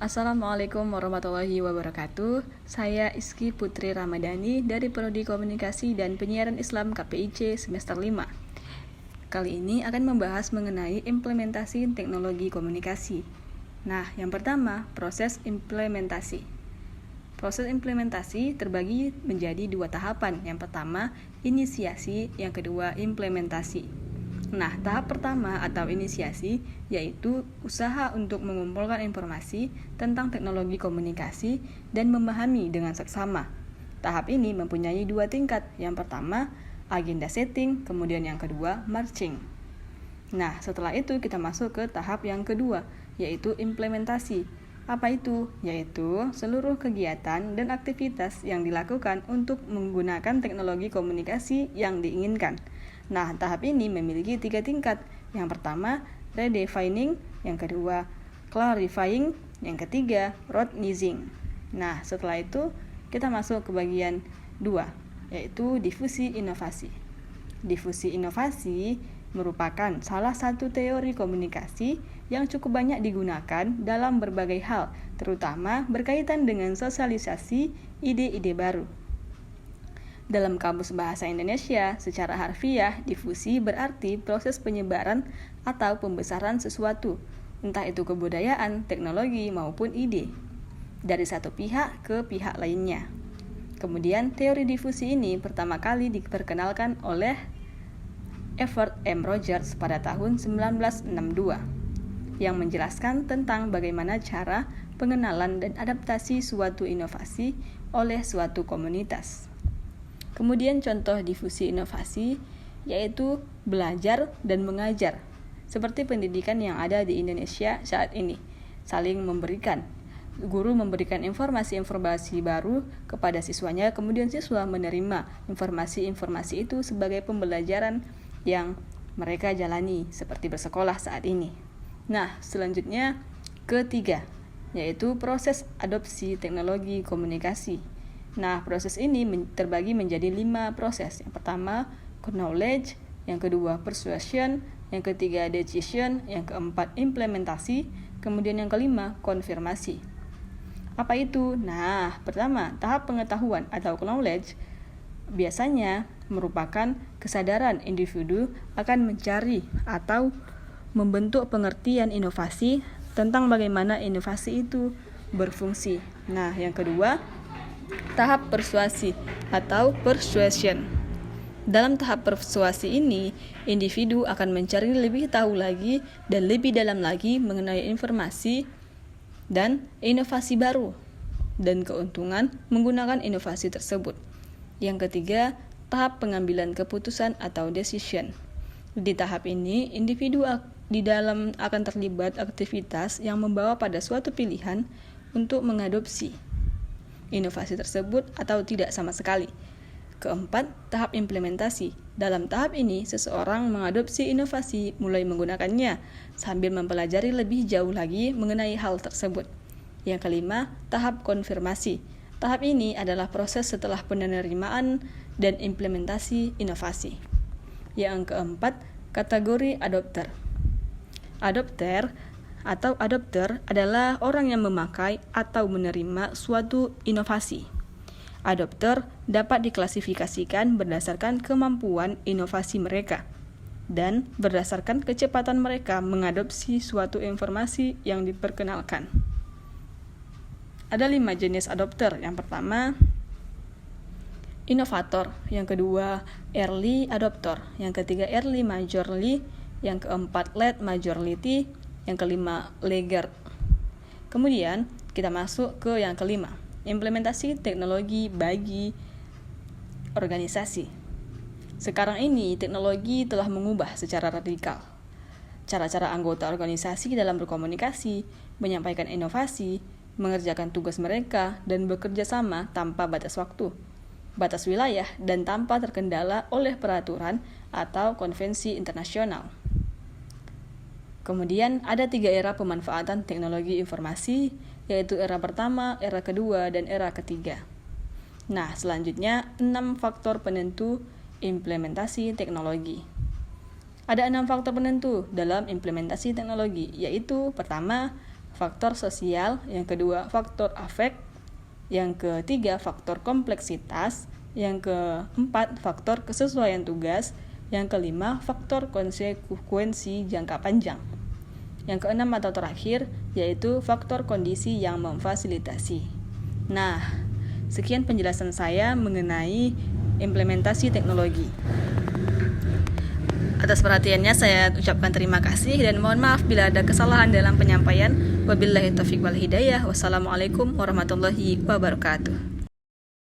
Assalamualaikum warahmatullahi wabarakatuh. Saya Iski Putri Ramadhani dari Prodi Komunikasi dan Penyiaran Islam KPIC semester 5. Kali ini akan membahas mengenai implementasi teknologi komunikasi. Nah, yang pertama, proses implementasi. Proses implementasi terbagi menjadi 2 tahapan. Yang pertama, inisiasi, yang kedua, implementasi. Nah, tahap pertama atau inisiasi yaitu usaha untuk mengumpulkan informasi tentang teknologi komunikasi dan memahami dengan seksama. Tahap ini mempunyai 2 tingkat. Yang pertama, agenda setting, kemudian yang kedua, marching. Nah, setelah itu kita masuk ke tahap yang kedua, yaitu implementasi. Apa itu? Yaitu seluruh kegiatan dan aktivitas yang dilakukan untuk menggunakan teknologi komunikasi yang diinginkan. Nah, tahap ini memiliki 3 tingkat. Yang pertama, redefining, yang kedua, clarifying, yang ketiga, roadmaping. Nah, setelah itu kita masuk ke bagian 2, yaitu difusi inovasi. Difusi inovasi merupakan salah satu teori komunikasi yang cukup banyak digunakan dalam berbagai hal, terutama berkaitan dengan sosialisasi ide-ide baru. Dalam Kamus Bahasa Indonesia, secara harfiah, difusi berarti proses penyebaran atau pembesaran sesuatu, entah itu kebudayaan, teknologi, maupun ide, dari satu pihak ke pihak lainnya. Kemudian, teori difusi ini pertama kali diperkenalkan oleh Edward M. Rogers pada tahun 1962, yang menjelaskan tentang bagaimana cara pengenalan dan adaptasi suatu inovasi oleh suatu komunitas. Kemudian contoh difusi inovasi yaitu belajar dan mengajar, seperti pendidikan yang ada di Indonesia saat ini, saling memberikan. Guru memberikan informasi-informasi baru kepada siswanya, kemudian siswa menerima informasi-informasi itu sebagai pembelajaran yang mereka jalani, seperti bersekolah saat ini. Nah, selanjutnya ketiga, yaitu proses adopsi teknologi komunikasi. Nah, proses ini terbagi menjadi 5 proses. Yang pertama, knowledge, yang kedua, persuasion, yang ketiga, decision, yang keempat, implementasi, kemudian yang kelima, konfirmasi. Apa itu? Nah, pertama, tahap pengetahuan atau knowledge biasanya merupakan kesadaran individu akan mencari atau membentuk pengertian inovasi tentang bagaimana inovasi itu berfungsi. Nah, yang kedua, tahap persuasi atau persuasion. Dalam tahap persuasi ini, individu akan mencari lebih tahu lagi dan lebih dalam lagi mengenai informasi dan inovasi baru dan keuntungan menggunakan inovasi tersebut. Yang ketiga, tahap pengambilan keputusan atau decision. Di tahap ini, individu di dalam akan terlibat aktivitas yang membawa pada suatu pilihan untuk mengadopsi inovasi tersebut atau tidak sama sekali. Keempat, tahap implementasi. Dalam tahap ini, seseorang mengadopsi inovasi mulai menggunakannya sambil mempelajari lebih jauh lagi mengenai hal tersebut. Yang kelima, tahap konfirmasi. Tahap ini adalah proses setelah penerimaan dan implementasi inovasi. Yang keempat, kategori adopter. Adopter adalah orang yang memakai atau menerima suatu inovasi. Adopter dapat diklasifikasikan berdasarkan kemampuan inovasi mereka dan berdasarkan kecepatan mereka mengadopsi suatu informasi yang diperkenalkan. Ada 5 jenis adopter. Yang pertama, inovator. Yang kedua, early adopter. Yang ketiga, early majority. Yang keempat, late majority. Yang kelima, laggard. Kemudian kita masuk ke yang kelima, implementasi teknologi bagi organisasi. Sekarang ini teknologi telah mengubah secara radikal cara-cara anggota organisasi dalam berkomunikasi, menyampaikan inovasi, mengerjakan tugas mereka, dan bekerja sama tanpa batas waktu, batas wilayah, dan tanpa terkendala oleh peraturan atau konvensi internasional. Kemudian ada 3 era pemanfaatan teknologi informasi, yaitu era pertama, era kedua, dan era ketiga. Nah, selanjutnya 6 faktor penentu implementasi teknologi. Ada 6 faktor penentu dalam implementasi teknologi, yaitu pertama, faktor sosial, yang kedua faktor afek, yang ketiga faktor kompleksitas, yang keempat faktor kesesuaian tugas, yang kelima faktor konsekuensi jangka panjang. Yang keenam atau terakhir yaitu faktor kondisi yang memfasilitasi. Nah, sekian penjelasan saya mengenai implementasi teknologi. Atas perhatiannya saya ucapkan terima kasih dan mohon maaf bila ada kesalahan dalam penyampaian. Wabillahi taufiq wal hidayah. Wassalamualaikum warahmatullahi wabarakatuh.